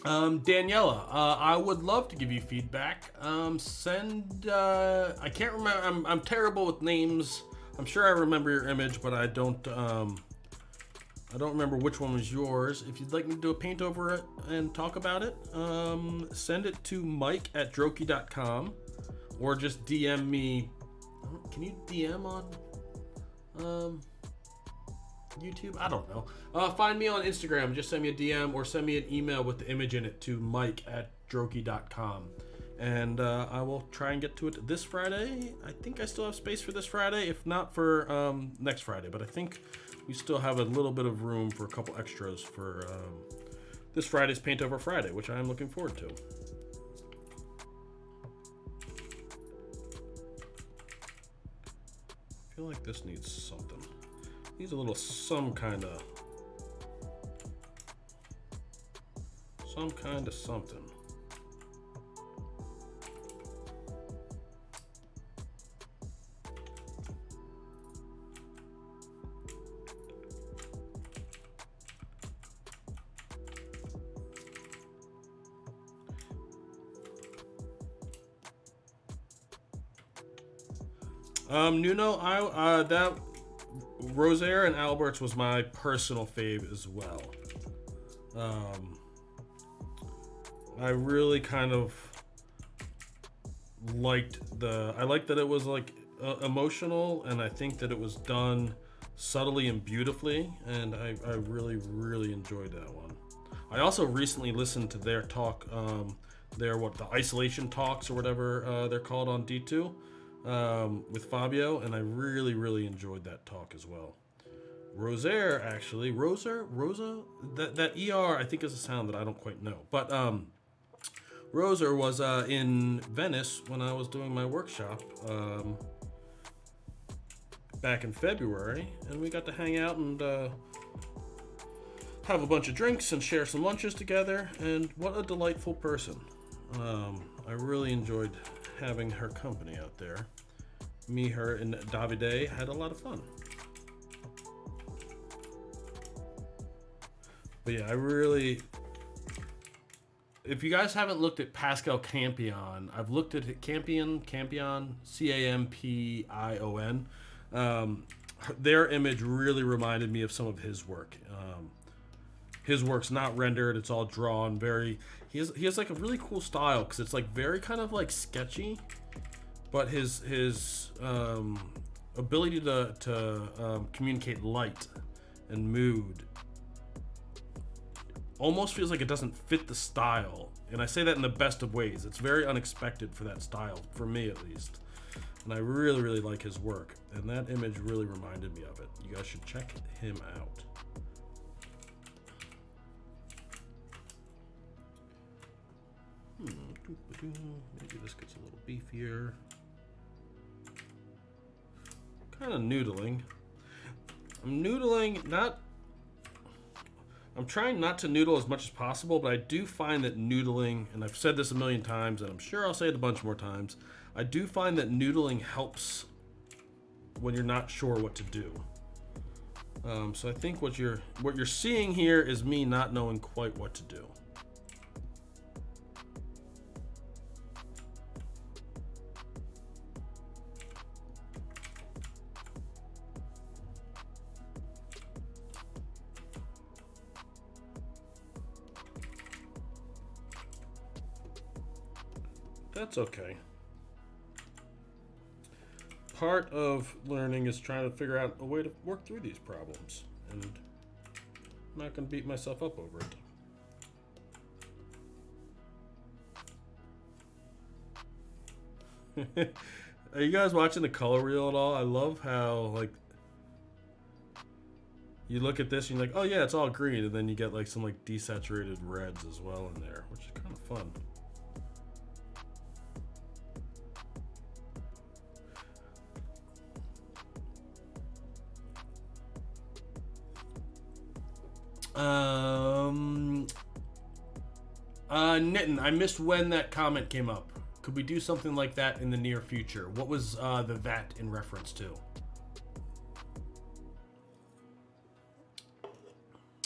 Daniela, I would love to give you feedback. I can't remember. I'm terrible with names. I'm sure I remember your image, but I don't remember which one was yours. If you'd like me to do a paint over it and talk about it, send it to mike@droki.com or just DM me. Can you DM on YouTube? I don't know. Find me on Instagram. Just send me a DM or send me an email with the image in it to mike@droki.com. And I will try and get to it this Friday. I think I still have space for this Friday, if not for next Friday. But I think we still have a little bit of room for a couple extras for this Friday's Paint Over Friday, which I am looking forward to. I feel like this needs something. Needs a little some kind of some kind of something. Nuno, that Rosaire and Alberts was my personal fave as well. I really kind of liked I liked that it was like emotional, and I think that it was done subtly and beautifully, and I really, really enjoyed that one. I also recently listened to their talk, the isolation talks or whatever they're called on D2. With Fabio, and I really, really enjoyed that talk as well. Rosa, that ER I think is a sound that I don't quite know, but Rosa was in Venice when I was doing my workshop back in February, and we got to hang out and have a bunch of drinks and share some lunches together, and what a delightful person. I really enjoyed having her company out there. Me, her, and Davide had a lot of fun. But yeah, if you guys haven't looked at Pascal Campion, I've looked at it, Campion, Campion. Their image really reminded me of some of his work. His work's not rendered, it's all drawn, he has like a really cool style, because it's like very kind of like sketchy, but his ability to communicate light and mood almost feels like it doesn't fit the style, and I say that in the best of ways. It's very unexpected for that style, for me at least, and I really, really like his work, and that image really reminded me of it. You guys should check him out. Maybe this gets a little beefier. Kind of noodling. I'm trying not to noodle as much as possible, but I do find that noodling, and I've said this a million times, and I'm sure I'll say it a bunch more times, I do find that noodling helps when you're not sure what to do. So I think what you're seeing here is me not knowing quite what to do. That's okay. Part of learning is trying to figure out a way to work through these problems, and I'm not going to beat myself up over it. Are you guys watching the color wheel at all? I love how, like, you look at this and you're like, oh yeah, it's all green, and then you get like some like desaturated reds as well in there, which is kind of fun. Nitten, I missed when that comment came up. Could we do something like that in the near future? What was that in reference to?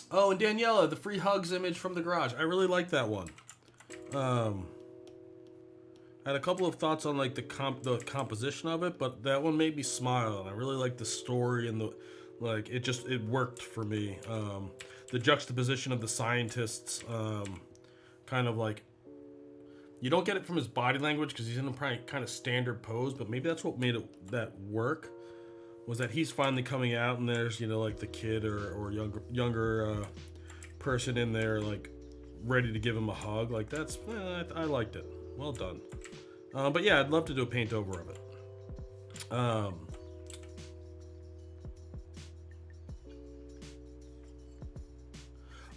Oh, and Daniela, the free hugs image from the garage. I really like that one. I had a couple of thoughts on like the composition of it, but that one made me smile, and I really like the story and the it worked for me. The juxtaposition of the scientists, kind of like, you don't get it from his body language because he's in a kind of standard pose, but maybe that's what made that work, was that he's finally coming out, and there's, you know, like the kid or younger person in there, like ready to give him a hug. Like that's, I liked it. Well done. But yeah, I'd love to do a paint over of it.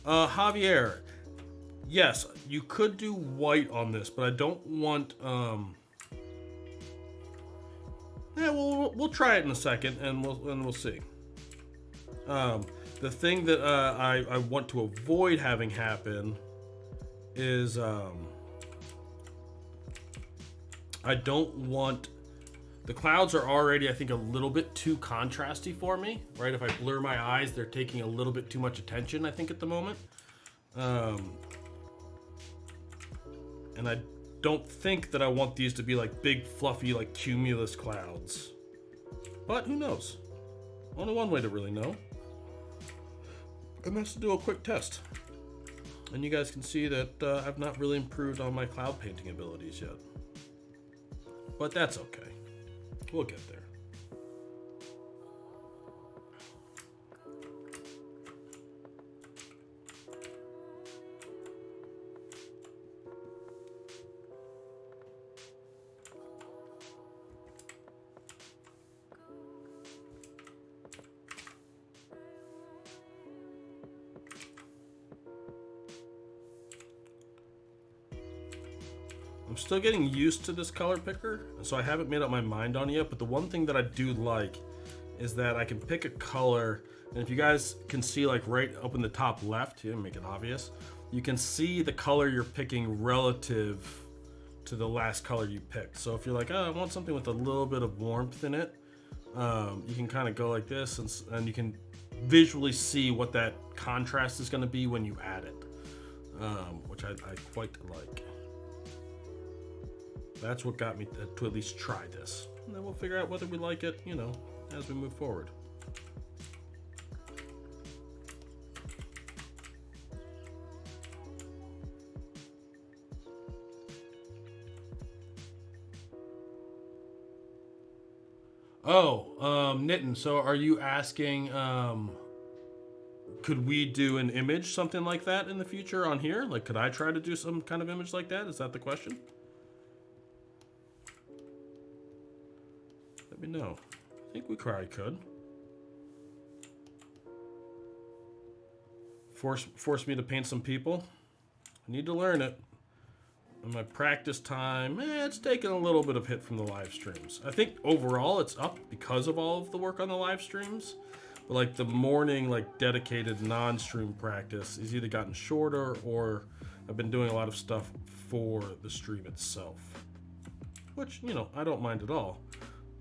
Javier, yes, you could do white on this, but I don't want. Yeah, we'll try it in a second, and we'll see. The thing that I want to avoid having happen is I don't want... The clouds are already, I think, a little bit too contrasty for me, right? If I blur my eyes, they're taking a little bit too much attention, I think, at the moment. And I don't think that I want these to be like big, fluffy, like cumulus clouds. But who knows? Only one way to really know. And that's to do a quick test. And you guys can see that I've not really improved on my cloud painting abilities yet. But that's okay. We'll get there. I'm still getting used to this color picker, so I haven't made up my mind on it yet, but the one thing that I do like is that I can pick a color, and if you guys can see like right up in the top left, here, make it obvious, you can see the color you're picking relative to the last color you picked. So if you're like, oh, I want something with a little bit of warmth in it, you can kind of go like this, and you can visually see what that contrast is going to be when you add it, which I quite like. That's what got me to at least try this. And then we'll figure out whether we like it, you know, as we move forward. Oh, Nitin, so are you asking, could we do an image, something like that in the future on here? Like, could I try to do some kind of image like that? Is that the question? Let me know. I think we probably could. Force me to paint some people. I need to learn it. And my practice time, it's taken a little bit of hit from the live streams. I think overall it's up because of all of the work on the live streams. But like the morning, like dedicated non-stream practice is either gotten shorter or I've been doing a lot of stuff for the stream itself. Which, you know, I don't mind at all.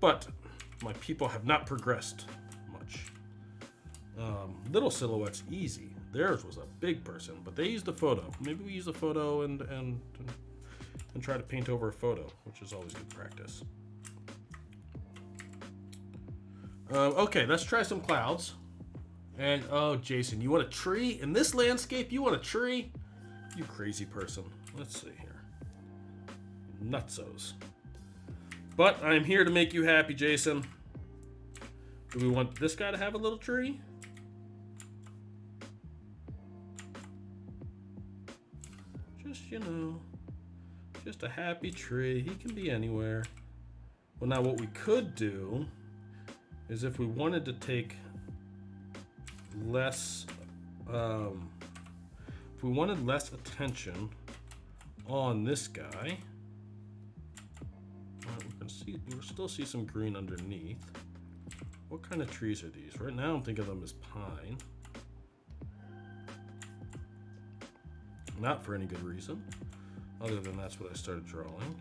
But my people have not progressed much. Little Silhouette's easy. Theirs was a big person, but they used a photo. Maybe we use a photo and try to paint over a photo, which is always good practice. Okay, let's try some clouds. And oh, Jason, you want a tree in this landscape? You want a tree? You crazy person. Let's see here. Nutsos. But I'm here to make you happy, Jason. Do we want this guy to have a little tree? Just, you know, just a happy tree. He can be anywhere. Well, now what we could do is if we wanted to take less, if we wanted less attention on this guy, we'll still see some green underneath. What kind of trees are these? Right now I'm thinking of them as pine. Not for any good reason, other than that's what I started drawing.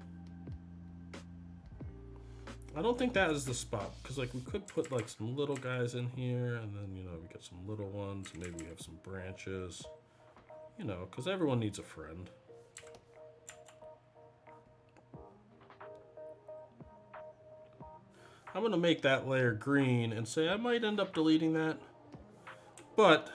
I don't think that is the spot, because like we could put like some little guys in here, and then, you know, we get some little ones, maybe we have some branches, you know, because everyone needs a friend. I'm going to make that layer green and say I might end up deleting that. But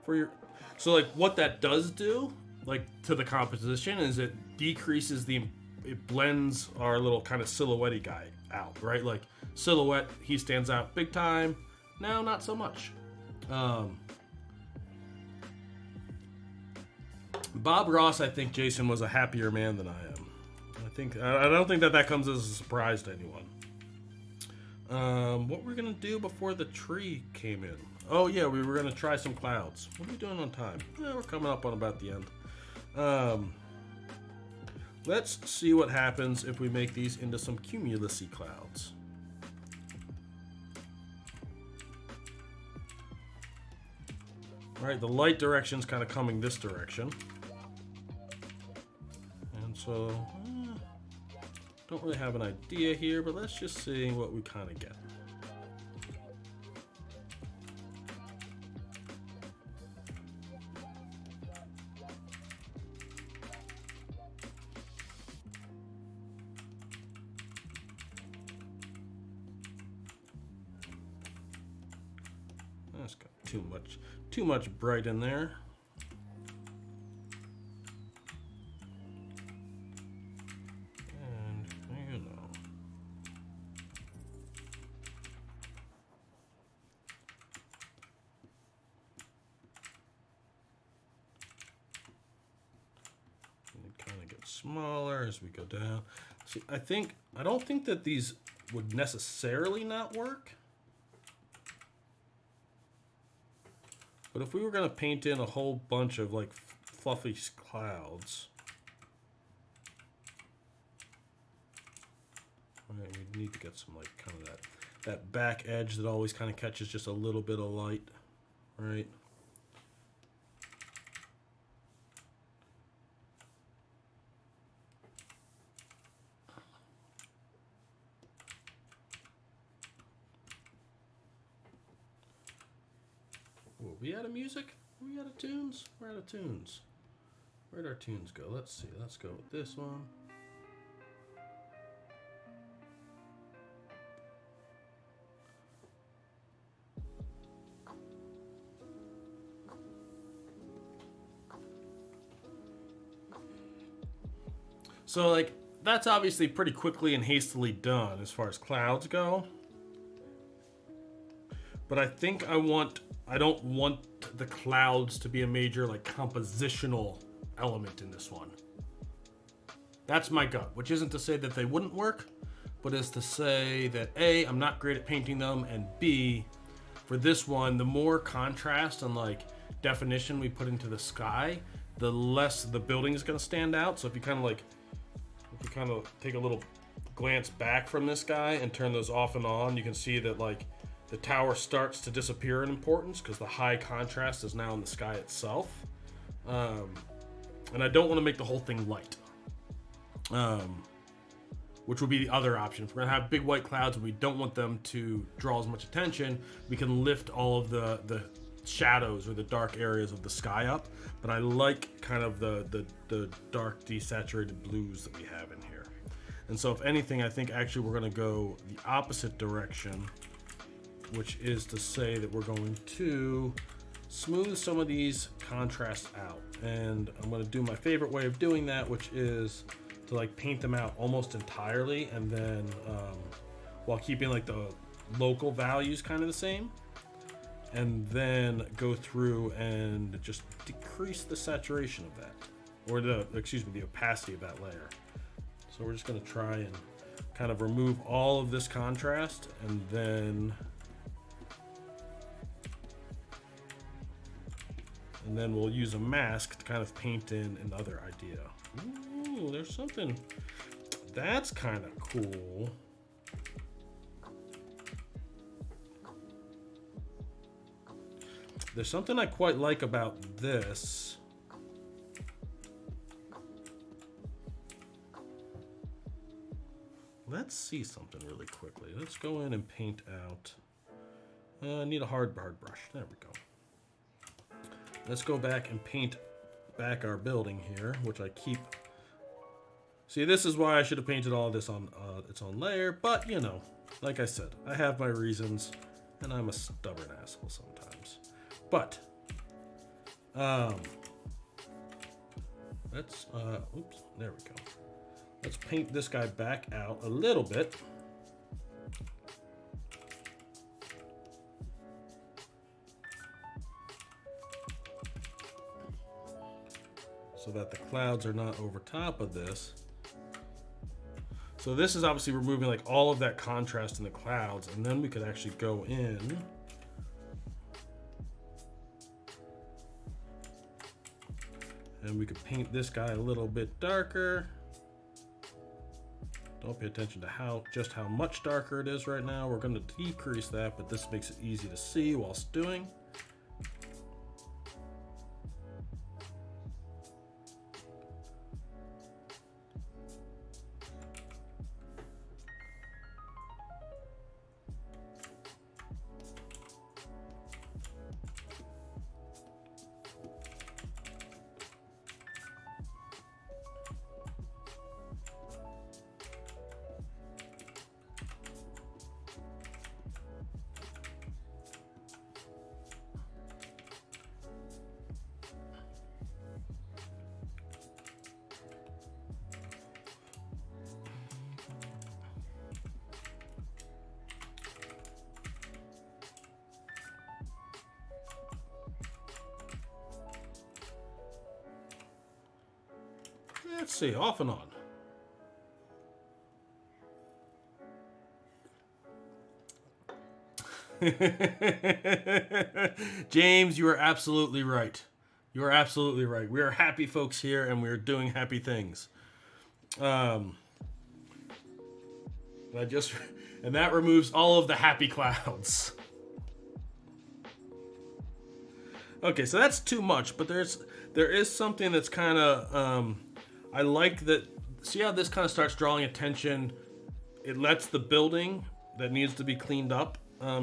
for your, so like what that does do, like to the composition, is it decreases it blends our little kind of silhouette guy out, right? Like Silhouette, he stands out big time. Now, not so much. Bob Ross, I think Jason was a happier man than I am. I don't think that comes as a surprise to anyone. What we're gonna do before the tree came in? Oh yeah, we were gonna try some clouds. What are we doing on time? We're coming up on about the end. Let's see what happens if we make these into some cumulusy clouds. All right, the light direction's kind of coming this direction. So, don't really have an idea here, but let's just see what we kind of get. That's got too much bright in there. Smaller as we go down. See, I don't think that these would necessarily not work. But if we were going to paint in a whole bunch of like fluffy clouds, right, we need to get some like kind of that back edge that always kind of catches just a little bit of light, right? Were we out of music? Are we out of tunes? We're out of tunes. Where'd our tunes go? Let's see. Let's go with this one. So, like, that's obviously pretty quickly and hastily done as far as clouds go. But I think I don't want the clouds to be a major, like, compositional element in this one. That's my gut, which isn't to say that they wouldn't work, but is to say that A, I'm not great at painting them, and B, for this one, the more contrast and, like, definition we put into the sky, the less the building is going to stand out. So if you kind of take a little glance back from this guy and turn those off and on, you can see that, like, the tower starts to disappear in importance because the high contrast is now in the sky itself. And I don't want to make the whole thing light, which would be the other option. If we're going to have big white clouds and we don't want them to draw as much attention, we can lift all of the shadows or the dark areas of the sky up. But I like kind of the dark desaturated blues that we have in here. And so if anything, I think actually we're going to go the opposite direction, which is to say that we're going to smooth some of these contrasts out. And I'm going to do my favorite way of doing that, which is to like paint them out almost entirely, and then while keeping like the local values kind of the same, and then go through and just decrease the saturation of that, or the opacity of that layer. So we're just going to try and kind of remove all of this contrast, and then we'll use a mask to kind of paint in another idea. Ooh, there's something that's kind of cool. There's something I quite like about this. Let's see something really quickly. Let's go in and paint out. I need a hard brush. There we go. Let's go back and paint back our building here, which I keep. See, this is why I should have painted all this on its own layer, but you know, like I said, I have my reasons, and I'm a stubborn asshole sometimes. But let's oops, there we go. Let's paint this guy back out a little bit. So that the clouds are not over top of this. So this is obviously removing like all of that contrast in the clouds, and then we could actually go in and we could paint this guy a little bit darker. Don't pay attention to just how much darker it is right now. We're going to decrease that, but this makes it easy to see whilst doing. Let's see, off and on. James, you are absolutely right. You are absolutely right. We are happy folks here, and we are doing happy things. And that removes all of the happy clouds. Okay, so that's too much, but there is something that's kind of I like that. See how this kind of starts drawing attention? It lets the building that needs to be cleaned up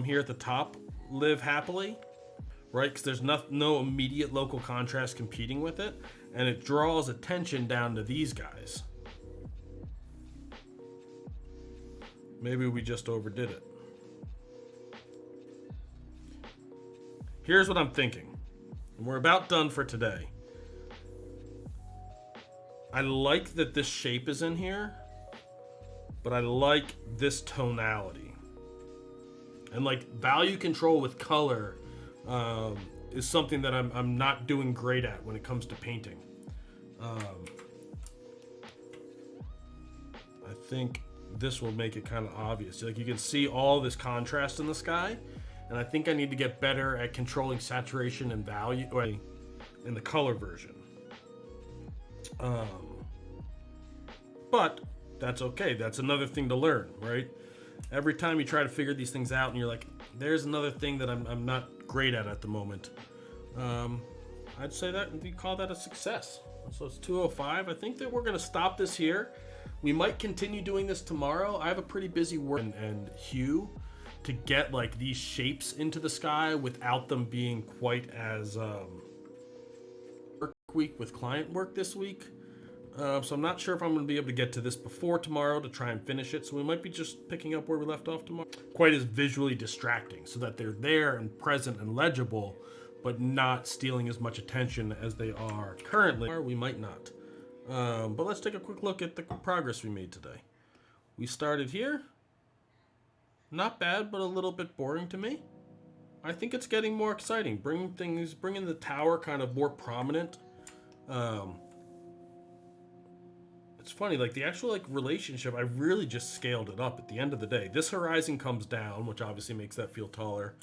here at the top live happily, right? Because there's no immediate local contrast competing with it, and it draws attention down to these guys. Maybe we just overdid it. Here's what I'm thinking. And we're about done for today. I like that this shape is in here, but I like this tonality. And like value control with color is something that I'm not doing great at when it comes to painting. I think this will make it kind of obvious. Like you can see all this contrast in the sky, and I think I need to get better at controlling saturation and value in the color version. But that's okay. That's another thing to learn, right? Every time you try to figure these things out and you're like, there's another thing that I'm not great at the moment. I'd say that we call that a success. So it's 2:05. I think that we're going to stop this here. We might continue doing this tomorrow. I have a pretty busy work and hue to get like these shapes into the sky without them being quite as work week with client work this week. So I'm not sure if I'm going to be able to get to this before tomorrow to try and finish it. So we might be just picking up where we left off tomorrow. Quite as visually distracting so that they're there and present and legible, but not stealing as much attention as they are currently. Or we might not. But let's take a quick look at the progress we made today. We started here. Not bad, but a little bit boring to me. I think it's getting more exciting. Bringing the tower kind of more prominent. It's funny, like the actual like relationship, I really just scaled it up at the end of the day. This horizon comes down, which obviously makes that feel taller.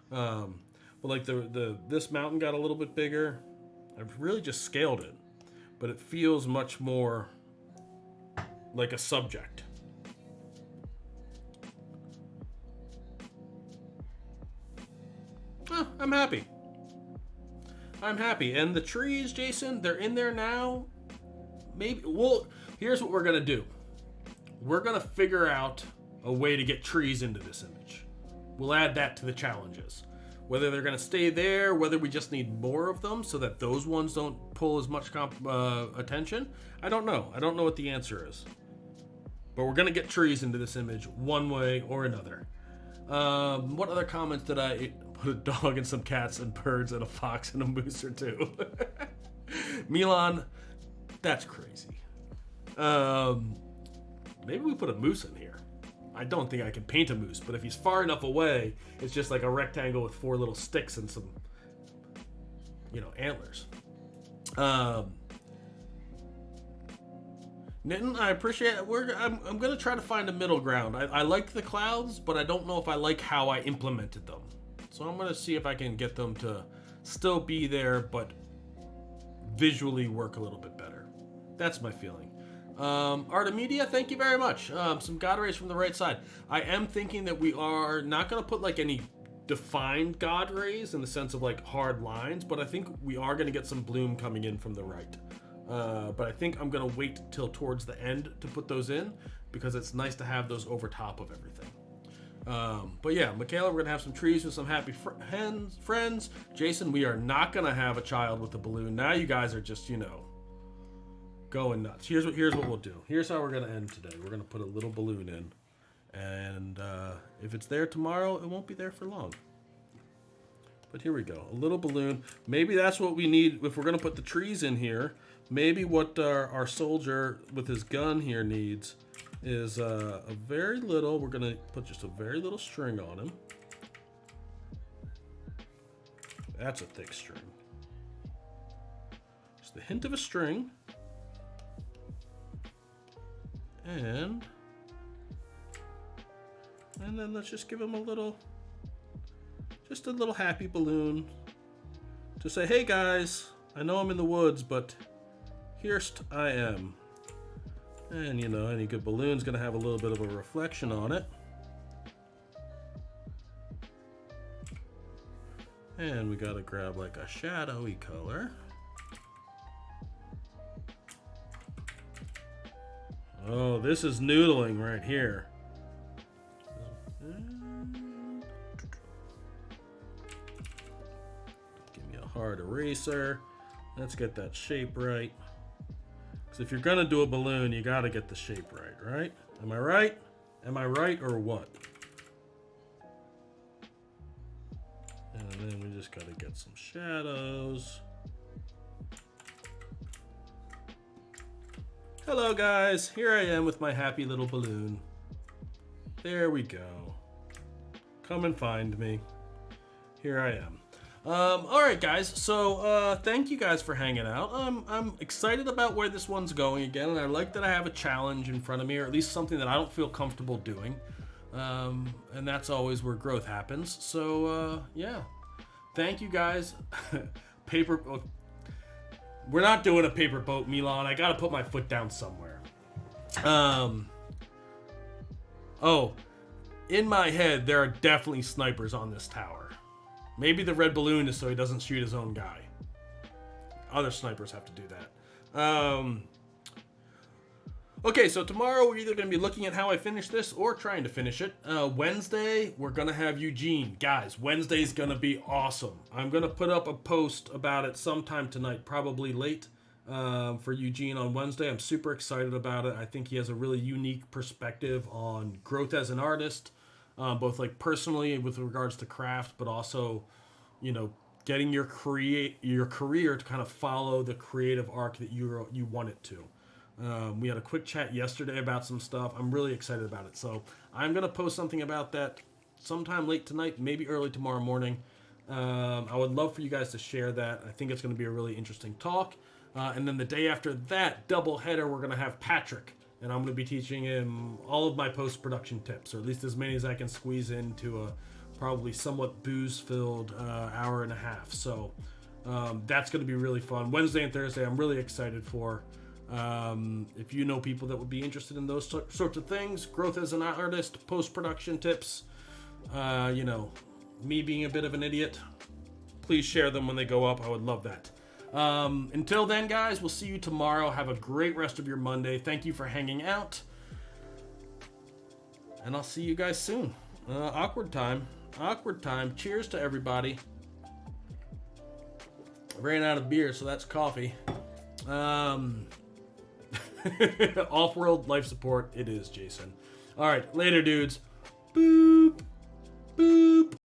But like this mountain got a little bit bigger. I've really just scaled it, but it feels much more like a subject. I'm happy. I'm happy. And the trees, Jason, they're in there now. Maybe, well, here's what we're going to do. We're going to figure out a way to get trees into this image. We'll add that to the challenges. Whether they're going to stay there, whether we just need more of them so that those ones don't pull as much attention, I don't know. I don't know what the answer is. But we're going to get trees into this image one way or another. What other comments did I put? A dog and some cats and birds and a fox and a moose or two. Milan, that's crazy. Maybe we put a moose in here. I don't think I can paint a moose, but if he's far enough away, it's just like a rectangle with 4 little sticks and some, antlers. Nitin, I appreciate it. I'm going to try to find a middle ground. I like the clouds, but I don't know if I like how I implemented them. So I'm going to see if I can get them to still be there, but visually work a little bit better. That's my feeling. Artemisia, thank you very much. Some God rays from the right side. I am thinking that we are not going to put like any defined God rays in the sense of like hard lines, but I think we are going to get some bloom coming in from the right. But I think I'm going to wait till towards the end to put those in because it's nice to have those over top of everything. But yeah, Michaela, we're going to have some trees with some happy friends. Jason, we are not going to have a child with a balloon. Now you guys are just, going nuts. Here's what we'll do. Here's how we're going to end today. We're going to put a little balloon in. And if it's there tomorrow, it won't be there for long. But here we go. A little balloon. Maybe that's what we need if we're going to put the trees in here. Maybe what our soldier with his gun here needs is a very little, we're going to put just a very little string on him. That's a thick string. Just a hint of a string. And then let's just give him just a little happy balloon to say, hey guys, I know I'm in the woods, but here's I am. And any good balloon's gonna have a little bit of a reflection on it. And we gotta grab like a shadowy color. Oh, this is noodling right here. Give me a hard eraser. Let's get that shape right. Because if you're gonna do a balloon, you gotta get the shape right, right? Am I right? Am I right or what? And then we just gotta get some shadows. Hello guys, here I am with my happy little balloon. There we go. Come and find me. Here I am. Alright guys, so thank you guys for hanging out. I'm excited about where this one's going again, and I like that I have a challenge in front of me, or at least something that I don't feel comfortable doing. And that's always where growth happens. So yeah. Thank you guys. We're not doing a paper boat, Milan. I gotta put my foot down somewhere. Oh, in my head, there are definitely snipers on this tower. Maybe the red balloon is so he doesn't shoot his own guy. Other snipers have to do that. Okay, so tomorrow we're either going to be looking at how I finish this or trying to finish it. Wednesday, we're going to have Eugene. Guys, Wednesday's going to be awesome. I'm going to put up a post about it sometime tonight, probably late, for Eugene on Wednesday. I'm super excited about it. I think he has a really unique perspective on growth as an artist, both like personally with regards to craft, but also, getting your career to kind of follow the creative arc that you want it to. We had a quick chat yesterday about some stuff. I'm really excited about it. So I'm going to post something about that sometime late tonight, maybe early tomorrow morning. I would love for you guys to share that. I think it's going to be a really interesting talk. And then the day after that, double header, we're going to have Patrick. And I'm going to be teaching him all of my post-production tips, or at least as many as I can squeeze into a probably somewhat booze-filled hour and a half. So that's going to be really fun. Wednesday and Thursday, I'm really excited for. If you know people that would be interested in those sorts of things, growth as an artist, post-production tips, me being a bit of an idiot, please share them when they go up. I would love that. Until then, guys, we'll see you tomorrow. Have a great rest of your Monday. Thank you for hanging out. And I'll see you guys soon. Awkward time. Cheers to everybody. I ran out of beer, so that's coffee. Off-world life support, it is, Jason. All right, later, dudes. Boop.